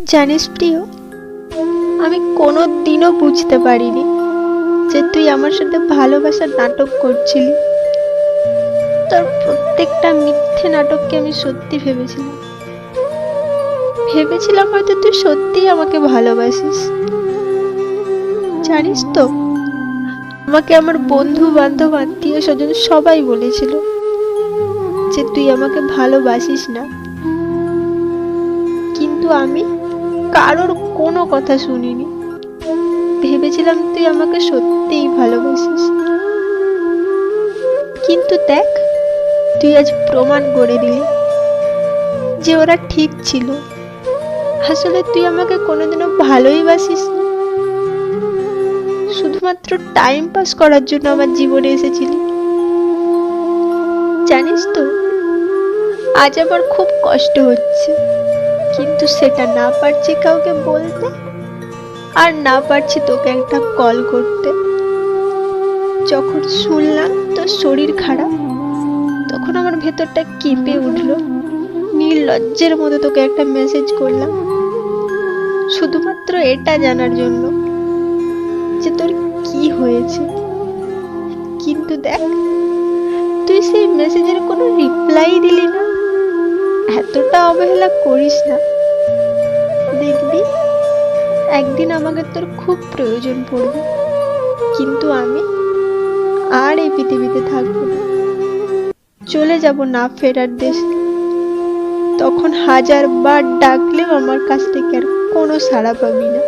জানিস প্রিয়, আমি কোনো দিনও বুঝতে পারিনি যে তুই আমার সাথে ভালোবাসার নাটক করছিলি। তোর প্রত্যেকটা মিথ্যে নাটককে আমি সত্যি ভেবেছিলাম। ভেবেছিলাম হয়তো তুই সত্যিই আমাকে ভালোবাসিস। জানিস তো, আমাকে আমার বন্ধু বান্ধব আত্মীয় স্বজন সবাই বলেছিল যে তুই আমাকে ভালোবাসিস না, কিন্তু আমি কারোর কোনো কথা শুনিনি। ভেবেছিলাম তুই আমাকে সত্যিই ভালোবাসিস। কিন্তু দেখ, তুই আজ প্রমাণ করে দিলি যে ওরা ঠিক ছিল। আসলে তুই আমাকে কোনোদিনও ভালোই বাসিস না, শুধুমাত্র টাইম পাস করার জন্য আমার জীবনে এসেছিলি। জানিস তো, আজ আমার খুব কষ্ট হচ্ছে, কিন্তু সেটা না পারছি কাউকে বলতে, আর না পারছি তোকে একটা কল করতে। যখন শুনলাম তোর শরীর খারাপ, তখন আমার ভেতরটা কেঁপে উঠলো। নির্লজ্জের মতো তোকে একটা মেসেজ করলাম, শুধুমাত্র এটা জানার জন্য যে তোর কি হয়েছে। কিন্তু দেখ, তুই সেই মেসেজের কোনো রিপ্লাই দিলি না। এতটা অবহেলা করিস না। দেখবি, একদিন আমাকে তোর খুব প্রয়োজন পড়বে, কিন্তু আমি আর এই পৃথিবীতে থাকবো না। চলে যাব না ফেরার দেশে। তখন হাজার বার ডাকলেও আমার কাছ থেকে আর কোনো সাড়া পাবি না।